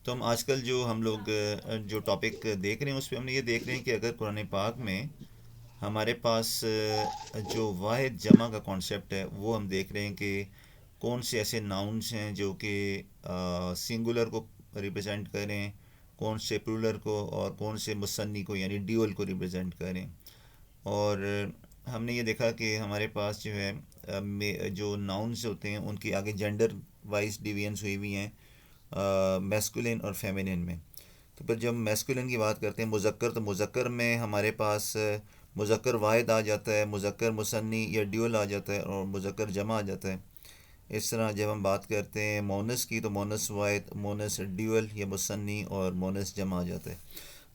तो हम आजकल जो हम लोग जो टॉपिक देख रहे हैं उस पर हमने ये देख रहे हैं कि अगर कुरान पाक में हमारे पास जो वाहिद जमा का कॉन्सेप्ट है वो हम देख रहे हैं कि कौन से ऐसे नाउन्स हैं जो कि सिंगुलर को रिप्रेजेंट करें, कौन से प्लूरल को, और कौन से मुसन्नी को यानी ड्यूअल को रिप्रेजेंट करें। और हमने ये देखा कि हमारे पास जो है जो नाउन्स होते हैं उनकी आगे जेंडर वाइज डिवीजन्स हुई हुई हैं, मैस्कुलिन और फेमिनिन में। तो फिर जब मैस्कुलिन की बात करते हैं मुज़क्कर, तो मुज़क्कर में हमारे पास मुज़क्कर वाहिद आ जाता है, मुज़क्कर मुसन्नी या ड्यूअल आ जाता है, और मुज़क्कर जमा आ जाता है। इस तरह जब हम बात करते हैं मोनस की, तो मोनस वाहिद, मोनस ड्यूअल या मुसन्नी, और मोनस जमा आ जाता है।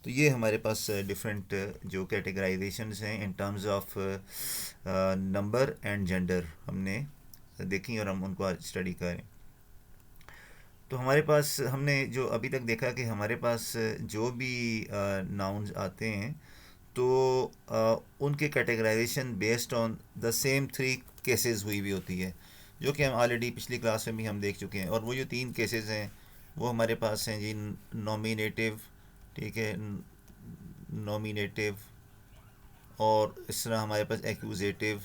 तो ये हमारे पास डिफरेंट जो कैटेगराइजेशंस हैं in terms of number and gender हमने देखी और हम उनको आज स्टडी करें। तो हमारे पास हमने जो अभी तक देखा कि हमारे पास जो भी नाउन्स आते हैं तो उनके categorization based on the same three cases हुई हुई होती है, जो कि हम ऑलरेडी पिछली क्लास में भी हम देख चुके हैं। और वो जो तीन केसेस हैं वो हमारे पास हैं जी, नॉमिनेटिव, ठीक है, नॉमिनेटिव, और इस तरह हमारे पास एक्यूजेटिव,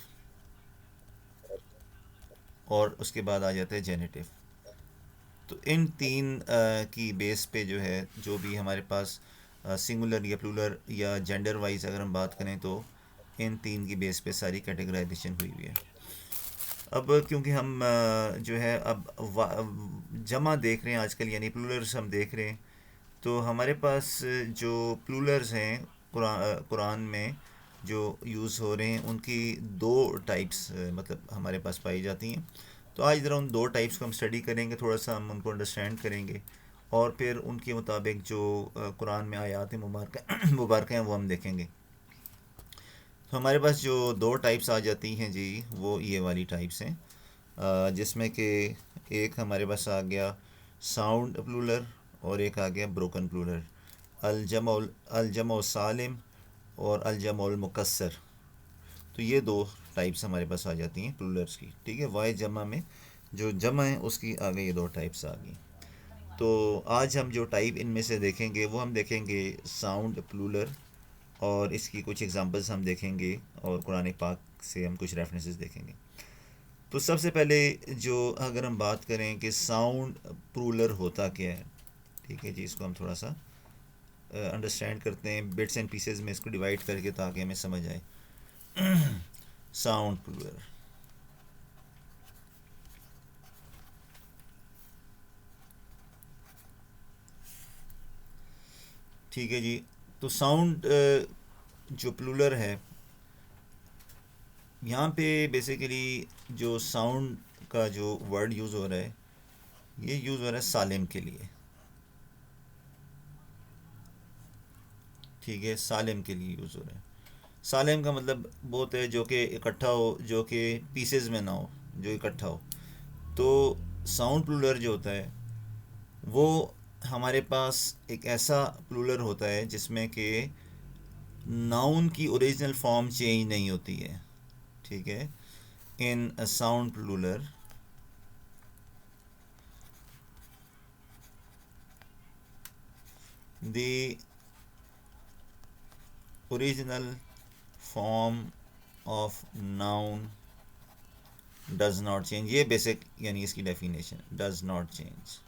और उसके बाद आ जाता है जेनेटिव। तो इन तीन की बेस पे जो है जो भी हमारे पास सिंगुलर या प्लूरल या जेंडर वाइज अगर हम बात करें तो इन तीन की बेस पे सारी कैटेगराइजेशन हुई हुई है। अब क्योंकि हम जो है अब जमा देख रहे हैं आजकल यानी प्लूरल्स हम देख रहे हैं, तो हमारे पास जो प्लूरल्स हैं कुरान में जो यूज़ हो रहे हैं उनकी दो टाइप्स मतलब हमारे पास पाई जाती हैं। तो आज ज़रा उन दो टाइप्स को हम स्टडी करेंगे, थोड़ा सा हम उनको अंडरस्टैंड करेंगे, और फिर उनके मुताबिक जो कुरान में आयात मुबारक मुबारक हैं वो हम देखेंगे। तो हमारे पास जो दो टाइप्स आ जाती हैं जी, वो ये वाली टाइप्स हैं, जिसमें कि एक हमारे पास आ गया साउंड प्लूरल, और एक आ गया ब्रोकन प्लूरल, अलजम सालिम और अलजम मुकस्सर। तो ये दो टाइप्स हमारे पास आ जाती हैं प्लूरल्स की, ठीक है। वाई जमा में जो जमा है उसकी आगे ये दो टाइप्स आ गई। तो आज हम जो टाइप इनमें से देखेंगे वो हम देखेंगे साउंड प्लूरल, और इसकी कुछ एग्जांपल्स हम देखेंगे, और कुरान पाक से हम कुछ रेफरेंसेस देखेंगे। तो सबसे पहले जो अगर हम बात करें कि साउंड प्लूरल होता क्या है, ठीक है जी, इसको हम थोड़ा सा अंडरस्टैंड करते हैं बिट्स एंड पीसेस में इसको डिवाइड करके, ताकि हमें समझ आए। साउंड प्लूरल, ठीक है जी। तो साउंड जो प्लूरल है, यहाँ पे बेसिकली जो साउंड का जो वर्ड यूज़ हो रहा है ये यूज़ हो रहा है सालिम के लिए, ठीक है, सालिम के लिए यूज़ हो रहा है। सालिम का मतलब वो होता है जो कि इकट्ठा हो, जो कि पीसेस में ना हो, जो इकट्ठा हो। तो साउंड प्लूरल जो होता है वो हमारे पास एक ऐसा प्लूरल होता है जिसमें कि नाउन की ओरिजिनल फॉर्म चेंज नहीं होती है, ठीक है। In a sound plural the original form of noun does not change. ये बेसिक यानी इसकी डेफिनेशन, डज नॉट चेंज।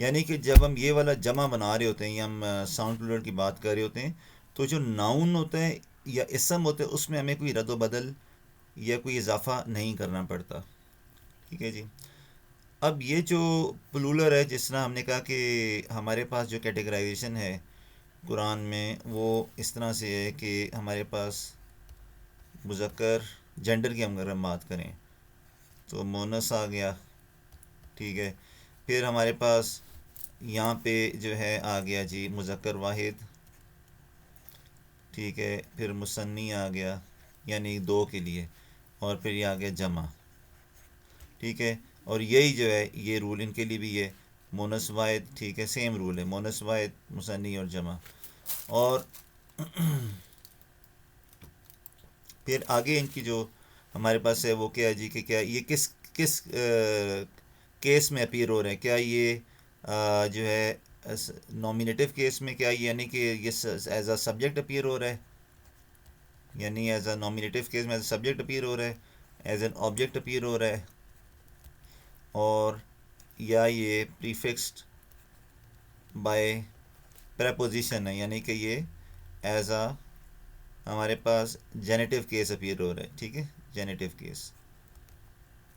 यानी कि जब हम ये वाला जमा बना रहे होते हैं या हम साउंड प्लूरल की बात कर रहे होते हैं, तो जो नाउन होता है या इसम होता है उसमें हमें कोई रद्द बदल या कोई इजाफा नहीं करना पड़ता, ठीक है जी। अब ये जो प्लूरल है, जिस तरह हमने कहा कि हमारे पास जो कैटेगराइजेशन है कुरान में वो इस तरह से है कि हमारे पास मुज़क्कर जेंडर की हम अगर हम बात करें तो मोनस आ गया, ठीक है। फिर हमारे पास यहाँ पे जो है आ गया जी मुज़क्कर वाहिद, ठीक है। फिर मुसन्नी आ गया यानी दो के लिए, और फिर ये आ गया जमा, ठीक है। और यही जो है ये रूल इनके लिए भी है, मोनस वाहिद, ठीक है, सेम रूल है, मोनस वाहिद, मुसन्नी और जमा। और फिर आगे इनकी जो हमारे पास है वो क्या है जी, कि क्या ये किस किस केस में अपीयर हो रहे हैं, क्या ये जो है नॉमिनेटिव केस में, क्या यानी कि ये एज अ सब्जेक्ट अपीयर हो रहा है, यानी एज अ नॉमिनेटिव केस में एज अ सब्जेक्ट अपीयर हो रहा है, एज एन ऑब्जेक्ट अपीयर हो रहा है, और या ये प्रीफिक्स्ड बाय प्रेपोजिशन है, यानी कि ये एज अ हमारे पास जेनेटिव केस अपीयर हो रहा है। ठीक है, generative case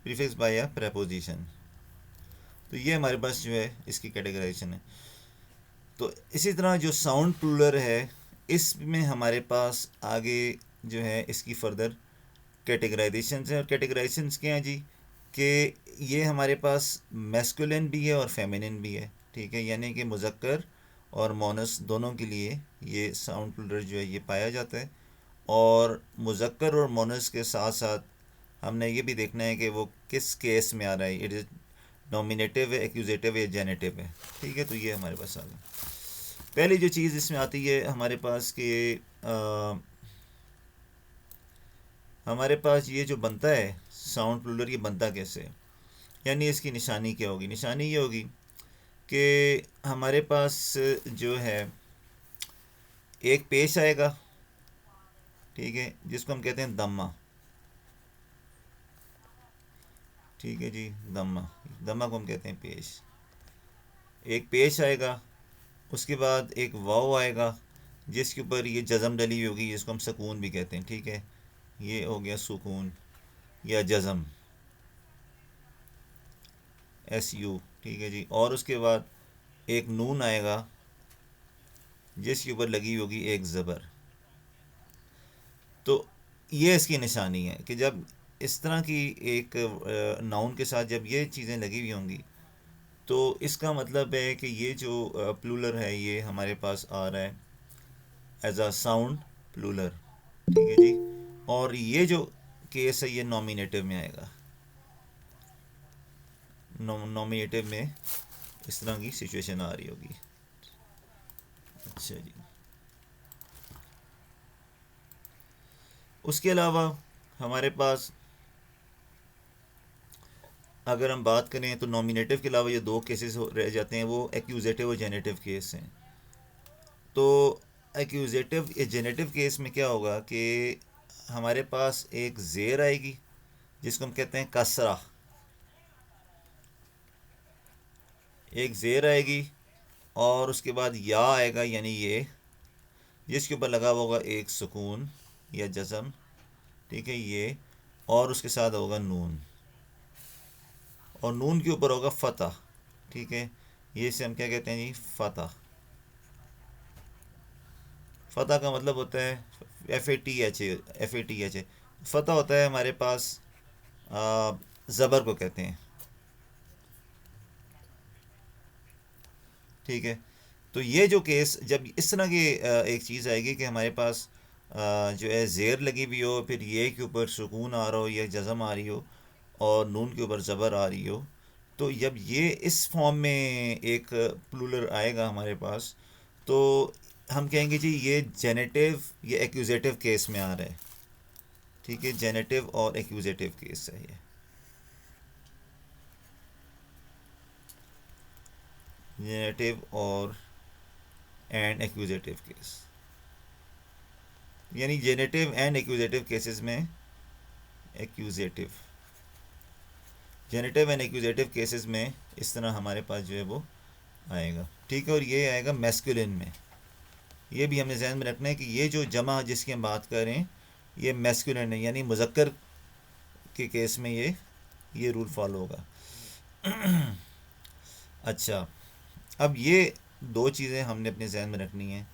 prefix by a preposition. तो ये हमारे पास जो है इसकी कैटेगराइजेशन है। तो इसी तरह जो साउंड प्लूरल है, इसमें हमारे पास आगे जो है इसकी फर्दर कैटेगराइजेशन है। और कैटेगराइजेशन क्या हैं जी, कि ये हमारे पास मैस्कुलिन भी है और फेमिनिन भी है। ठीक है, यानी कि मुज़क्कर और मोनस दोनों के लिए ये साउंड प्लूरल जो है ये पाया जाता है। और मुज़क्कर और मोनस के साथ साथ हमने ये भी देखना है कि वो किस केस में आ रहा है, इट इज़ नॉमिनेटिव है, एक्यूजेटिव है, जेनेटिव है। ठीक है, तो ये हमारे पास आ गया। पहली जो चीज़ इसमें आती है हमारे पास कि हमारे पास ये जो बनता है साउंड प्लूरल, ये बनता कैसे है, यानी इसकी निशानी क्या होगी। निशानी ये होगी कि हमारे पास जो है एक पेश आएगा, ठीक है, जिसको हम कहते हैं दम्मा। ठीक है जी, दम्मा, दम्मा को हम कहते हैं पेश। एक पेश आएगा, उसके बाद एक वाव आएगा जिसके ऊपर ये जज़म डली हुई होगी, जिसको हम सुकून भी कहते हैं। ठीक है, ये हो गया सुकून या जज़म, SU। ठीक है जी, और उसके बाद एक नून आएगा जिसके ऊपर लगी होगी एक ज़बर। तो ये इसकी निशानी है कि जब इस तरह की एक नाउन के साथ जब ये चीज़ें लगी हुई होंगी, तो इसका मतलब है कि ये जो प्लूरल है ये हमारे पास आ रहा है एज अ साउंड प्लूरल। ठीक है जी, और ये जो केस है ये नॉमिनेटिव में आएगा। नॉमिनेटिव में इस तरह की सिचुएशन आ रही होगी। अच्छा जी, उसके अलावा हमारे पास अगर हम बात करें तो नॉमिनेटिव के अलावा ये दो केसेस रह जाते हैं, वो एक्यूजेटिव और जेनेटिव केस हैं। तो एक्यूजेटिव या जेनेटिव केस में क्या होगा कि हमारे पास एक ज़ेर आएगी जिसको हम कहते हैं कसरा। एक ज़ेर आएगी और उसके बाद या आएगा, यानी ये, जिसके ऊपर लगा हुआ होगा एक सुकून या जज़म। ठीक है, ये, और उसके साथ होगा नून, और नून के ऊपर होगा फ़तह। ठीक है, ये से हम क्या कहते हैं जी, फ़तह। फ़तह का मतलब होता है FATH, FATH। फ़तह होता है हमारे पास ज़बर को कहते हैं। ठीक है, तो ये जो केस जब इस तरह की एक चीज़ आएगी कि हमारे पास जो है ज़ेर लगी हुई हो, फिर ये के ऊपर सुकून आ रहा हो या जज़म आ रही हो, और नून के ऊपर ज़बर आ रही हो, तो जब ये इस फॉर्म में एक प्लूरल आएगा हमारे पास, तो हम कहेंगे जी ये जेनेटिव या एक्यूजेटिव केस में आ रहा है। ठीक है, जेनेटिव और एक्यूजेटिव केस है ये, जेनेटिव और एंड एक्यूजेटिव केस, यानी जेनेटिव एंड एक्यूजेटिव केसेस में accusative, generative and accusative cases में इस तरह हमारे पास जो है वो आएगा। ठीक है, और ये आएगा मैस्कुलिन में। ये भी हमें ध्यान में रखना है कि ये जो जमा जिसकी हम बात कर रहे हैं ये मैस्कुलिन है, यानी मुज़क्कर के केस में ये रूल फॉलो होगा। अच्छा, अब ये दो चीज़ें हमने अपने जहन में रखनी हैं,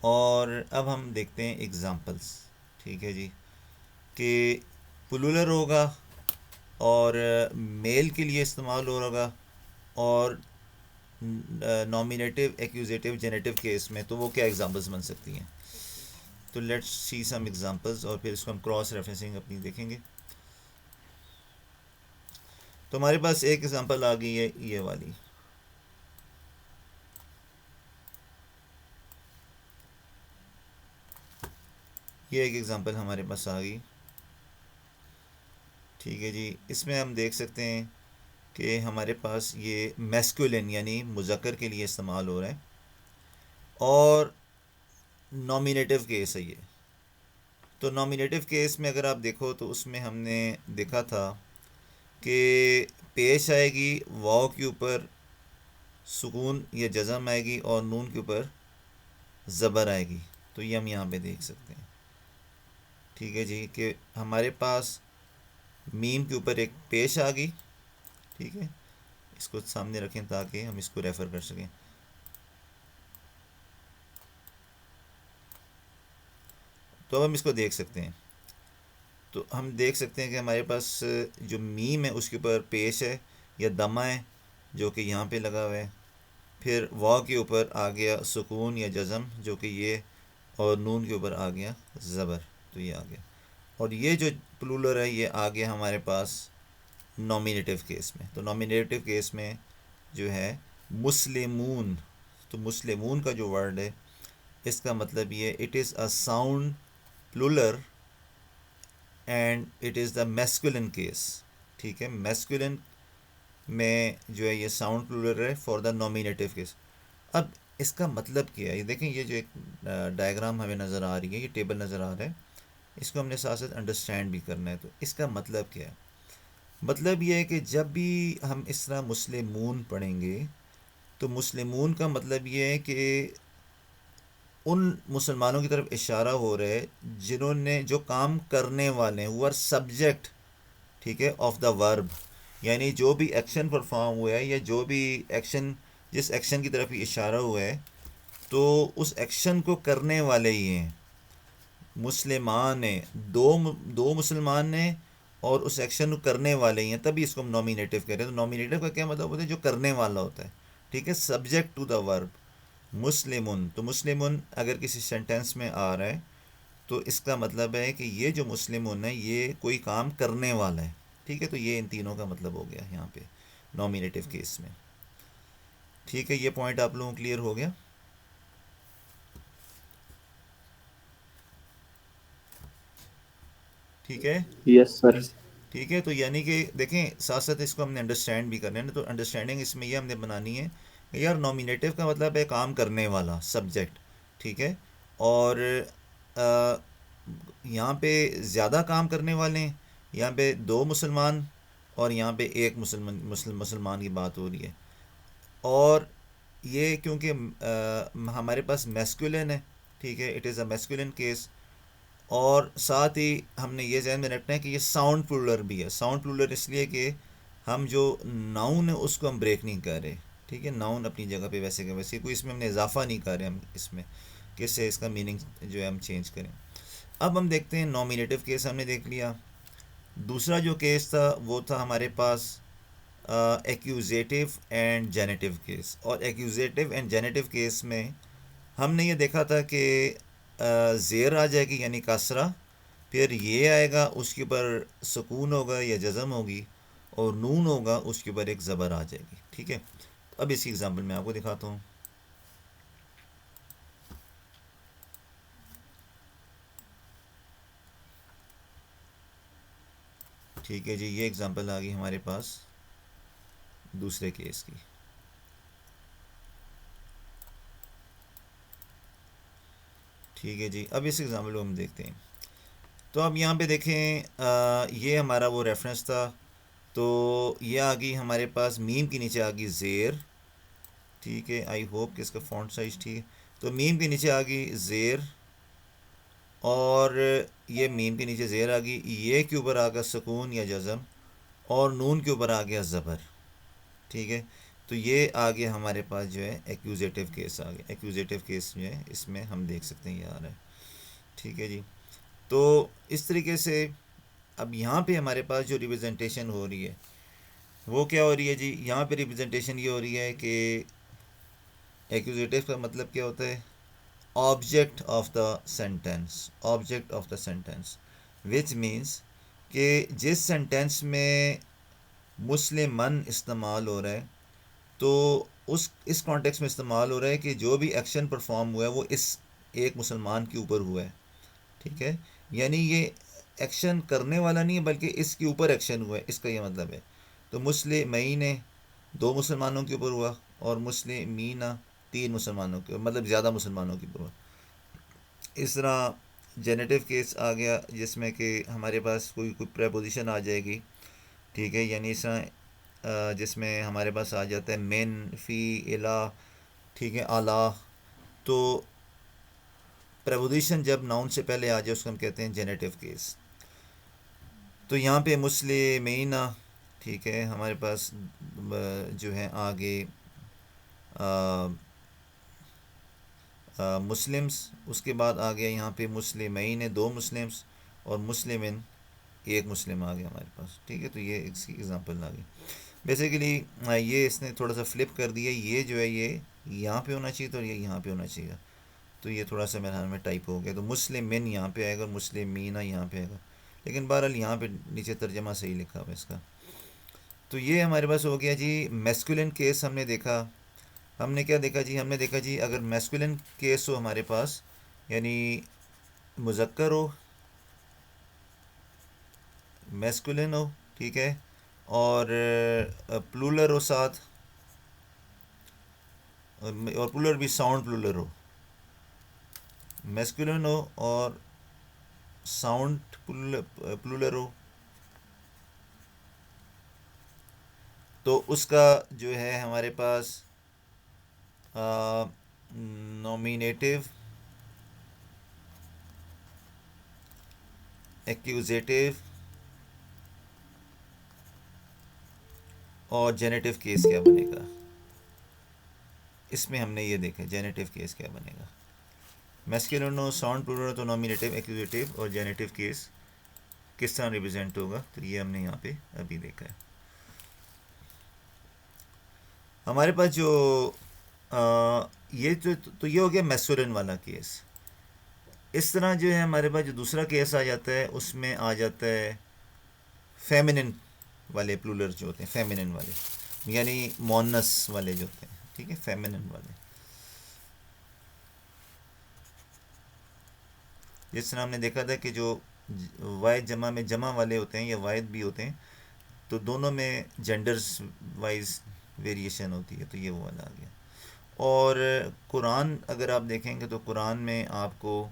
और अब हम देखते हैं एग्ज़ाम्पल्स। ठीक है जी, कि प्लूरल होगा और मेल के लिए इस्तेमाल होगा, और नॉमिनेटिव, एक्यूजेटिव, जेनेटिव केस में तो वो क्या एग्जांपल्स बन सकती हैं। तो लेट्स सी सम एग्जांपल्स, और फिर इसको हम क्रॉस रेफरेंसिंग अपनी देखेंगे। तो हमारे पास एक एग्जांपल आ गई है ये वाली। ये एक एग्जांपल हमारे पास आ गई। ठीक है जी, इसमें हम देख सकते हैं कि हमारे पास ये मैस्कुलिन यानी मुज़क्कर के लिए इस्तेमाल हो रहा है, और नॉमिनेटिव केस है ये। तो नॉमिनेटिव केस में अगर आप देखो तो उसमें हमने देखा था कि पेश आएगी वाव के ऊपर सुकून या जज़म आएगी, और नून के ऊपर ज़बर आएगी। तो ये हम यहाँ पे देख सकते हैं, ठीक है जी, कि हमारे पास मीम के ऊपर एक पेश आ गई, ठीक है। इसको सामने रखें ताकि हम इसको रेफ़र कर सकें। तो अब हम इसको देख सकते हैं। तो हम देख सकते हैं कि हमारे पास जो मीम है उसके ऊपर पेश है या दमा है, जो कि यहाँ पे लगा हुआ है। फिर वाव के ऊपर आ गया सुकून या जज़म, जो कि ये, और नून के ऊपर आ गया ज़बर, तो ये आ गया। और ये जो प्लूरल है ये आ गया हमारे पास नॉमिनेटिव केस में। तो नॉमिनेटिव केस में जो है मुस्लिमून, तो मुस्लिमून का जो वर्ड है इसका मतलब ये it is a sound plural and it is the masculine case, ठीक है। मैस्कुलिन में जो है ये साउंड प्लूरल है फॉर द नॉमिनेटिव केस। अब इसका मतलब क्या है, ये देखें, ये जो एक डायग्राम हमें नज़र आ रही है, ये टेबल नज़र आ रहा है, इसको हमने साथ साथ अंडरस्टैंड भी करना है। तो इसका मतलब क्या है? मतलब ये है कि जब भी हम इस तरह मुस्लिमून पढ़ेंगे तो मुस्लिमून का मतलब ये है कि उन मुसलमानों की तरफ इशारा हो रहा है जिन्होंने, जो काम करने वाले हैं, वो आर सब्जेक्ट, ठीक है, ऑफ द वर्ब। यानी जो भी एक्शन परफॉर्म हुआ है या जो भी एक्शन, जिस एक्शन की तरफ ही इशारा हुआ है, तो उस एक्शन को करने वाले ही हैं। मुसलमान ने दो दो मुसलमान ने, और उस एक्शन को करने वाले ही हैं, तभी इसको हम नॉमिनेटिव कह रहे हैं। तो नॉमिनेटिव का क्या मतलब होता है? जो करने वाला होता है, ठीक है, सब्जेक्ट टू द वर्ब। मुस्लिमुन, तो मुस्लिमुन अगर किसी सेंटेंस में आ रहा है तो इसका मतलब है कि ये जो मुस्लिमुन है ये कोई काम करने वाला है, ठीक है। तो ये इन तीनों का मतलब हो गया यहाँ पे नॉमिनेटिव केस में, ठीक है। ये पॉइंट आप लोगों को क्लियर हो गया? ठीक है, यस सर। ठीक है। तो यानी कि देखें, साथ साथ इसको हमने अंडरस्टैंड भी करना है ना। तो अंडरस्टैंडिंग इसमें ये हमने बनानी है कि यार नॉमिनेटिव का मतलब है काम करने वाला, सब्जेक्ट, ठीक है। और अ, यहाँ पे ज़्यादा काम करने वाले हैं, यहाँ पे दो मुसलमान और यहाँ पे एक मुसलमान की बात हो रही है। और ये क्योंकि हमारे पास मैस्कुलिन है, ठीक है, it is a masculine case. और साथ ही हमने ये ध्यान में रखना है कि ये साउंड प्लूरल भी है। साउंड प्लूरल इसलिए कि हम जो नाउन है उसको हम ब्रेक नहीं कर रहे, ठीक है। नाउन अपनी जगह पे वैसे का वैसे, कोई इसमें हमने इजाफा नहीं कर रहे हम इसमें, किससे इसका मीनिंग जो है हम चेंज करें। अब हम देखते हैं नॉमिनेटिव केस हमने देख लिया। दूसरा जो केस था वो था हमारे पास एक्यूजेटिव एंड जेनेटिव केस। और एक्यूजेटिव एंड जेनेटिव केस में हमने ये देखा था कि ज़ेर आ जाएगी यानी कसरा, फिर ये आएगा, उसके ऊपर सुकून होगा या जज़म होगी, और नून होगा, उसके ऊपर एक ज़बर आ जाएगी, ठीक है। अब इसकी एग्जांपल मैं आपको दिखाता हूँ, ठीक है जी। ये एग्जांपल आ गई हमारे पास दूसरे केस की, ठीक है जी। अब इस एग्जांपल को हम देखते हैं। तो अब यहाँ पे देखें, ये हमारा वो रेफरेंस था। तो ये आ गई हमारे पास, मीम के नीचे आ गई ज़ेर, ठीक है। आई होप कि इसका फ़ॉन्ट साइज़ ठीक है। तो मीम के नीचे आ गई ज़ेर, और ये मीम के नीचे ज़ेर आ गई, ये के ऊपर आ गया सुकून या जज़म, और नून के ऊपर आ गया ज़बर, ठीक है। तो ये आ गया हमारे पास जो है एक्यूजेटिव केस आ गया। एक्यूजेटिव केस जो है इसमें हम देख सकते हैं ये आ रहा है, ठीक है जी। तो इस तरीके से अब यहाँ पे हमारे पास जो रिप्रेजेंटेशन हो रही है वो क्या हो रही है जी? यहाँ पे रिप्रेजेंटेशन ये हो रही है कि एक्यूजेटिव का मतलब क्या होता है? Object of the sentence, object of the sentence, which means कि जिस सेंटेंस में मुस्लिमन इस्तेमाल हो रहा है, तो उस इस कॉन्टेक्स्ट में इस्तेमाल हो रहा है कि जो भी एक्शन परफॉर्म हुआ है वो इस एक मुसलमान के ऊपर हुआ है, ठीक है। यानी ये एक्शन करने वाला नहीं है बल्कि इसके ऊपर एक्शन हुआ है, इसका ये मतलब है। तो मुस्लिमीन दो मुसलमानों के ऊपर हुआ, और मुस्लिमीना तीन मुसलमानों के, मतलब ज़्यादा मुसलमानों के ऊपर हुआ। इस तरह जेनेटिव केस आ गया जिसमें कि हमारे पास कोई कोई प्रेपोजिशन आ जाएगी, ठीक है, यानी इस तरह जिसमें हमारे पास आ जाता है मेन, फ़ी, इला, ठीक है, आला। तो प्रेपोजिशन जब नाउन से पहले आ जाए उसको हम कहते हैं जेनेटिव केस। तो यहाँ पे मुस्लिमीना, ठीक है, हमारे पास जो है आगे मुस्लिम्स, उसके बाद आ गया यहाँ पे मुस्लिमीन दो मुस्लिम्स, और मुस्लिमिन एक मुस्लिम आ गया हमारे पास, ठीक है। तो ये इसकी एग्जांपल आ गई। बेसिकली ये इसने थोड़ा सा फ्लिप कर दिया, ये जो है ये यहाँ पे होना चाहिए, तो ये यहाँ पे होना चाहिए। तो ये थोड़ा सा मेरे हाथ में टाइप हो गया, तो मुस्लिमिन यहाँ पे आएगा और मुस्लिमीना यहाँ पे आएगा, लेकिन बहरहाल यहाँ पे नीचे तर्जमा सही लिखा हुआ है इसका। तो ये हमारे पास हो गया जी मैस्कुलिन केस। हमने देखा, हमने क्या देखा जी, हमने देखा जी अगर मैस्कुलिन केस हो हमारे पास, यानी मुज़क्कर हो, मैस्कुलिन हो, ठीक है, और प्लूलर हो साथ, और प्लूलर भी साउंड प्लूलर हो, मैस्कुलिन हो और साउंड प्लूलर हो, तो उसका जो है हमारे पास नॉमिनेटिव, एक्यूजेटिव और जेनेटिव केस क्या बनेगा। इसमें हमने ये देखा जेनेटिव केस क्या बनेगा। मैस्कुलिन हो, साउंड प्लूरल, तो नॉमिनेटिव, एक्यूजेटिव और जेनेटिव केस किस तरह रिप्रेजेंट होगा, तो ये हमने यहाँ पे अभी देखा है। हमारे पास जो ये तो ये हो गया मैस्कुलिन वाला केस। इस तरह जो है हमारे पास जो दूसरा केस आ जाता है उसमें आ जाता है फेमिनिन वाले प्लूरल जो होते हैं, फेमिनिन वाले, यानी मोनस वाले जो होते हैं, ठीक है, फेमिनिन वाले। जिस तरह हमने देखा था कि जो वाहिद जमा में जमा वाले होते हैं या वाहिद भी होते हैं, तो दोनों में जेंडर्स वाइज वेरिएशन होती है, तो ये वो वाला आ गया। और कुरान अगर आप देखेंगे तो कुरान में आपको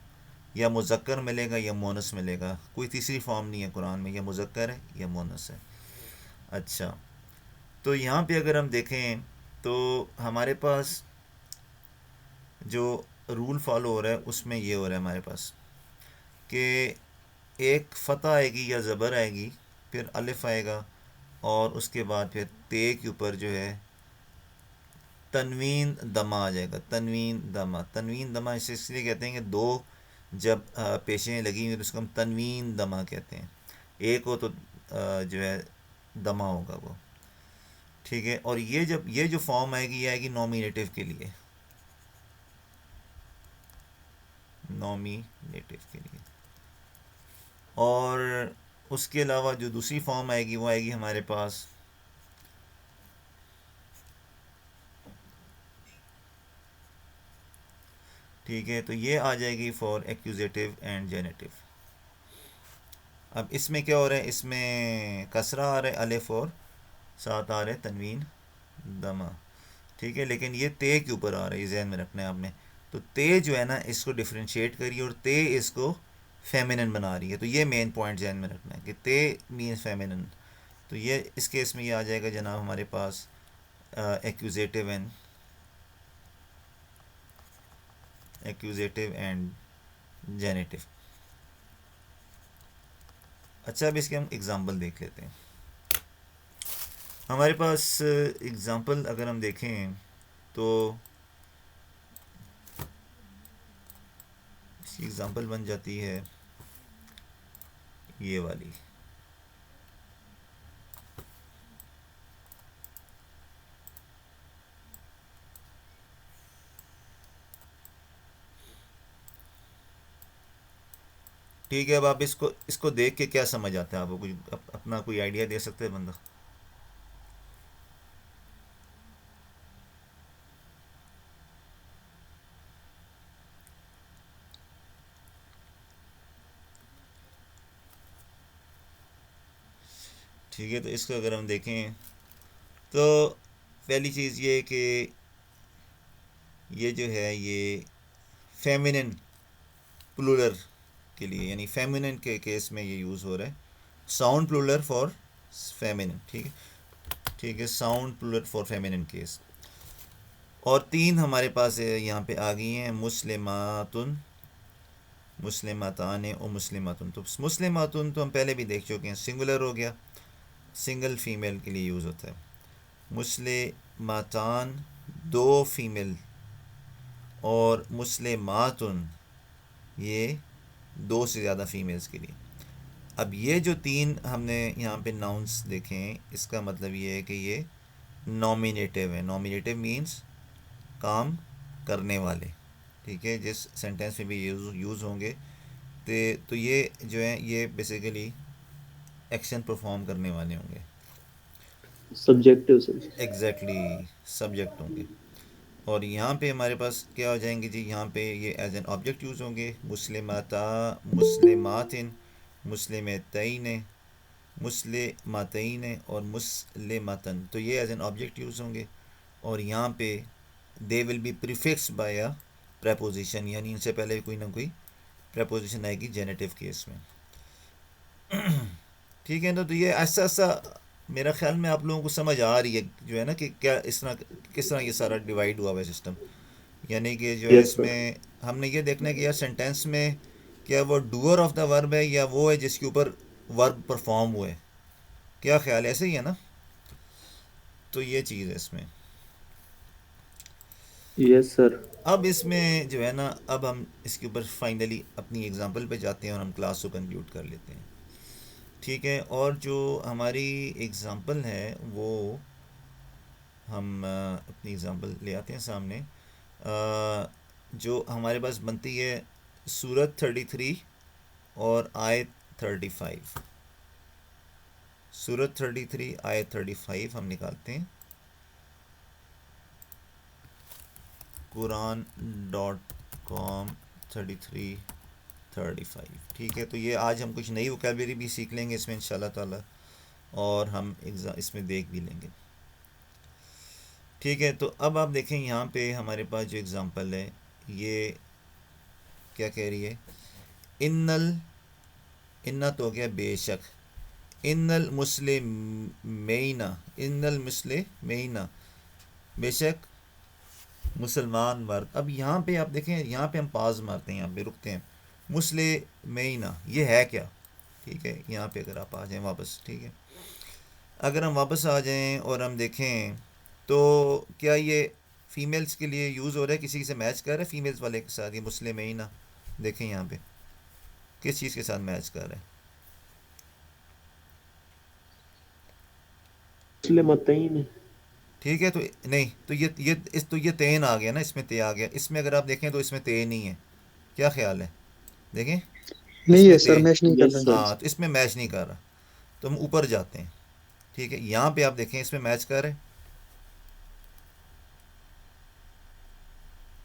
या मुज़क्कर मिलेगा या मोनस मिलेगा, कोई तीसरी फॉर्म नहीं है कुरान में, या मुज़क्कर है या मोनस है। अच्छा, तो यहाँ पे अगर हम देखें तो हमारे पास जो रूल फॉलो हो रहा है उसमें ये हो रहा है हमारे पास कि एक फ़तह आएगी या ज़बर आएगी, फिर अलिफ आएगा, और उसके बाद फिर ते के ऊपर जो है तनवीन दमा आ जाएगा। तनवीन दमा, तनवीन दमा इसे इसलिए कहते हैं कि दो जब पेशें लगी हुई तो उसको हम तनवीन दमा कहते हैं। एक हो तो जो है दमा होगा वो, ठीक है। और ये जब ये जो फॉर्म आएगी ये आएगी नॉमिनेटिव के लिए, नॉमिनेटिव के लिए। और उसके अलावा जो दूसरी फॉर्म आएगी वो आएगी हमारे पास ठीक है, तो ये आ जाएगी फॉर एक्यूजेटिव एंड जेनेटिव। अब इसमें क्या हो रहा है, इसमें कसरा आ रहा है अलिफ और साथ आ रहा है तनवीन दमा, ठीक है, लेकिन ये ते के ऊपर आ रहा है, ये जहन में रखना है आपने। तो ते जो है ना इसको डिफ्रेंशिएट करिए, और ते इसको फेमिनिन बना रही है, तो ये मेन पॉइंट जहन में रखना है कि ते मीन्स फेमिनिन। तो ये इस केस में ये आ जाएगा जनाब हमारे पास एक्यूजेटिव एंड जेनेटिव। अच्छा, अब इसके हम एग्ज़ाम्पल देख लेते हैं। हमारे पास एग्ज़ाम्पल अगर हम देखें तो इसकी एग्ज़ाम्पल बन जाती है ये वाली। ठीक है, अब आप इसको इसको देख के क्या समझ आता है आपको, कुछ अपना कोई आइडिया दे सकते हैं बंदा। ठीक है, तो इसको अगर हम देखें तो पहली चीज़ ये कि ये जो है ये फेमिनिन प्लूरल के लिए, यानी फेमिनिन के केस में ये यूज़ हो रहा है, साउंड प्लूरल फॉर फेमिनिन। ठीक है, ठीक है, sound plural for feminine case. और तीन हमारे पास यहाँ पे आ गई हैं, मुस्लिमातुन, मुस्लिमातान और मुस्लिमातुन। तो मुस्लिमातुन तो हम पहले भी देख चुके हैं, सिंगुलर हो गया, सिंगल फीमेल के लिए यूज़ होता है। मुस्लिमातान दो फीमेल, और मुस्लिमातुन ये दो से ज़्यादा फीमेल्स के लिए। अब ये जो तीन हमने यहाँ पे नाउन्स देखें, इसका मतलब ये है कि ये नॉमिनेटिव है। नॉमिनेटिव मीन्स काम करने वाले। ठीक है, जिस सेंटेंस में भी यूज़ होंगे तो ये जो है ये बेसिकली एक्शन परफॉर्म करने वाले होंगे। सब्जेक्टिव से। एग्जैक्टली, सब्जेक्ट होंगे। और यहाँ पे हमारे पास क्या हो जाएंगे जी, यहाँ पे ये एज एन ऑब्जेक्ट यूज़ होंगे, मुस्लिमाता, मुस्लिमातिन, मुस्लिमतैन, मुस्लिमातैन और मुस्लिमतन, तो ये एज एन ऑब्जेक्ट यूज़ होंगे। और यहाँ पे they will be prefix by a preposition, यानी इनसे पहले कोई ना कोई प्रपोजिशन आएगी जेनेटिव केस में। ठीक है ना, तो ये ऐसा ऐसा मेरा ख्याल में आप लोगों को समझ आ रही है जो है ना कि क्या इस तरह किस तरह ये सारा डिवाइड हुआ हुआ है सिस्टम। यानी कि जो है यस सर। इसमें हमने ये देखना है कि यार सेंटेंस में क्या वो डूअर ऑफ द वर्ब है या वो है जिसके ऊपर वर्ब परफॉर्म हुए। क्या ख्याल है, ऐसे ही है ना? तो ये चीज़ है इसमें। Yes sir. अब इसमें जो है ना, अब हम इसके ऊपर फाइनली अपनी एग्जांपल पे जाते हैं और हम क्लास को कंक्लूड कर लेते हैं। ठीक है, और जो हमारी एग्जांपल है वो हम अपनी एग्जांपल ले आते हैं सामने। जो हमारे पास बनती है सूरत 33 और आयत 35। सूरत 33 आयत 35 हम निकालते हैं कुरान.com 33-35। ठीक है, तो ये आज हम कुछ नई वोकेबलरी भी सीख लेंगे इसमें इंशाल्लाह ताला, और हम इसमें देख भी लेंगे। ठीक है, तो अब आप देखें यहाँ पे हमारे पास जो एग्ज़ाम्पल है ये क्या कह रही है, इन्नल, इन्ना तो हो गया बेशक, इन्नल मुस्लिमीना, इन्नल मुस्लिमीना, बेशक मुसलमान मर्द। अब यहाँ पे आप देखें, यहाँ पे हम पाज मारते हैं, यहाँ पे रुकते हैं, मुस्लिमीना ये है क्या? ठीक है, यहाँ पे अगर आप आ जाएं वापस, ठीक है, अगर हम वापस आ जाएं और हम देखें तो क्या ये फीमेल्स के लिए यूज़ हो रहा है, किसी से मैच कर रहा है फीमेल्स वाले के साथ? ये मुस्लिमीना देखें यहाँ पे किस चीज़ के साथ मैच कर रहा है? मुस्लिमतैन। ठीक है, तो नहीं, तो ये तेन आ गया ना, इसमें ते आ गया। इसमें अगर आप देखें तो इसमें ते नहीं है। क्या ख्याल है, देखें नहीं है इसमें ते, सर, मैच नहीं कर यस रहा। सर। हाँ, तो इसमें मैच नहीं कर रहा, तो हम ऊपर जाते हैं। ठीक है, यहाँ पे आप देखें इसमें मैच कर रहे हैं।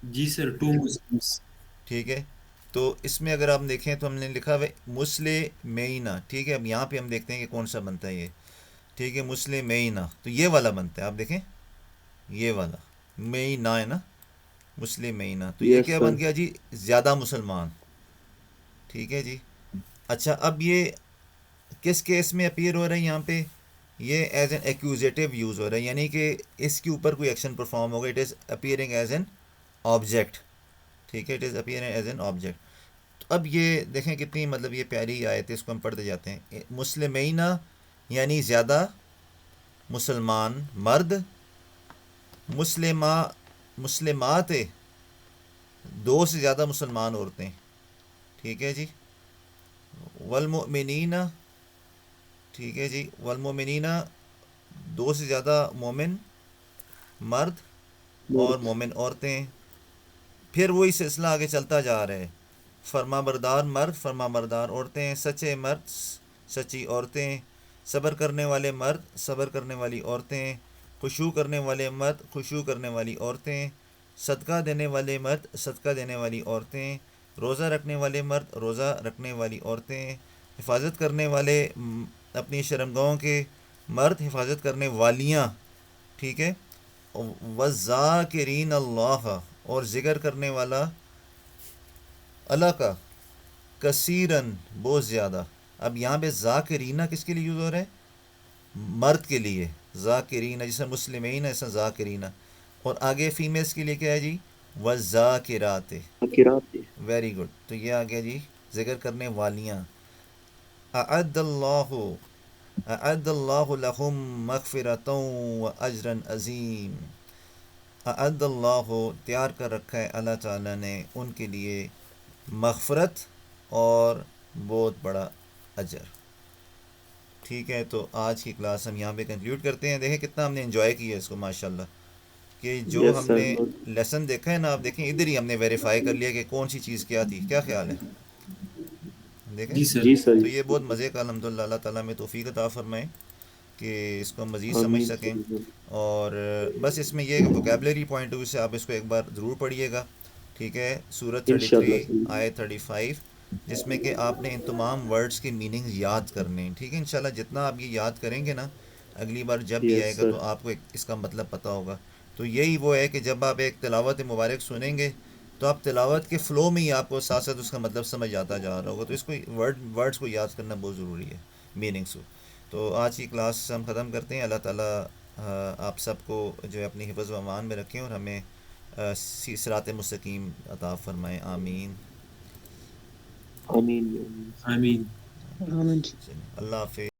जी सर, टू मुस्लिम्स। ठीक है, तो इसमें अगर आप देखें तो हमने लिखा हुआ है मुस्लिमीना। ठीक है, अब यहाँ पे हम देखते हैं कि कौन सा बनता है ये। ठीक है, मुस्लिमीना तो ये वाला बनता है, आप देखें ये वाला मेना है ना, मुस्लिमीना, तो ये यस क्या बन सर। गया जी, ज़्यादा मुसलमान। ठीक है जी। अच्छा, अब ये किस केस में अपीयर हो रहा है यहाँ पे? ये एज एन एक्यूजेटिव यूज़ हो रहा है, यानी कि इसके ऊपर कोई एक्शन परफॉर्म होगा, it is appearing as an object. ठीक है, it is appearing as an object. तो अब ये देखें कितनी मतलब ये प्यारी आयत है, इसको हम पढ़ते जाते हैं। मुस्लिमीना यानी ज़्यादा मुसलमान मर्द, मुस्लिमा, मुस्लिमात दो से ज़्यादा मुसलमान औरतें। ठीक है जी, वलमुमिनीना, ठीक है जी, वलमुमिनीना दो से ज़्यादा मोमिन मर्द और मर्द। मोमिन औरतें। फिर वही सिलसिला आगे चलता जा रहा है, फर्मा बरदार मर्द, फर्मा बरदार औरतें, सच्चे मर्द, सच्ची औरतें, सब्र करने वाले मर्द, सब्र करने वाली औरतें, खुशू करने वाले मर्द, खुशू करने वाली औरतें, सदका देने वाले मर्द, सदका देने वाली औरतें, रोज़ा रखने वाले मर्द, रोज़ा रखने वाली औरतें, हिफाजत करने वाले अपनी शर्मगाहों के मर्द हिफाजत करने वालियाँ, ठीक है। वज़ाकिरीन अल्लाह, और जिक्र करने वाला अल्लाह का, कसीरन, बहुत ज़्यादा। अब यहाँ पे ज़ाकिरीना किसके लिए यूज़ हो रहा है? मर्द के लिए ज़ाकिरीना, जैसे मुस्लिमीन ऐसा ज़ाकिरीना। और आगे फीमेल्स के लिए क्या है जी? वज़ाकिरात। आखिरात है। Very good. तो ये आ गया जी, जिक्र करने वालियाँ। अअद्दल्लाहु, अअद्दल्लाहु लहुम मग़फ़िरतन व अजरन अज़ीम। अअद्दल्लाहु, तैयार कर रखा है अल्लाह ताला ने उनके लिए मग़फ़रत और बहुत बड़ा अजर। ठीक है, तो आज की क्लास हम यहाँ पे कंक्लूड करते हैं। देखें कितना हमने एंजॉय किया इसको, माशाल्लाह। कि जो यस सर, हमने बहुत। लेसन देखा है ना, आप देखें इधर ही हमने वेरीफाई कर लिया कि कौन सी चीज़ क्या थी। क्या ख्याल है? देखें, जी सर। जी सर। तो ये बहुत मज़े का, अल्हम्दुलिल्लाह, अल्लाह ताला में तौफीक अता फरमाए कि इसको हम मज़ीद समझ आमीन सकें। सर। और बस इसमें यह वोकेबलरी पॉइंट ऑफ व्यू से आप इसको एक बार ज़रूर पढ़िएगा, ठीक है। सूरत 33 इंशाल्लाह सर। आयत 35, जिसमें कि आपने इन तमाम वर्ड्स के मीनिंग याद करने हैं, ठीक है। इंशाल्लाह जितना आप ये याद करेंगे ना, अगली बार जब भी यस आएगा तो सर। आपको इसका मतलब पता होगा। तो यही वो है कि जब आप एक तिलावत मुबारक सुनेंगे तो आप तिलावत के फ़्लो में ही आपको साथ साथ उसका मतलब समझ आता जा रहा होगा। तो इसको वर्ड्स को याद करना बहुत ज़रूरी है, मीनिंग्स को। तो आज की क्लास हम ख़त्म करते हैं। अल्लाह ताला आप सबको जो है अपनी हिफ़्ज़ व अमान में रखें और हमें सिरात मुस्तकीम अता फ़रमाएँ। आमीन। आमीन आमीन। आमीन। चलिए, अल्लाह हाफ़िज़।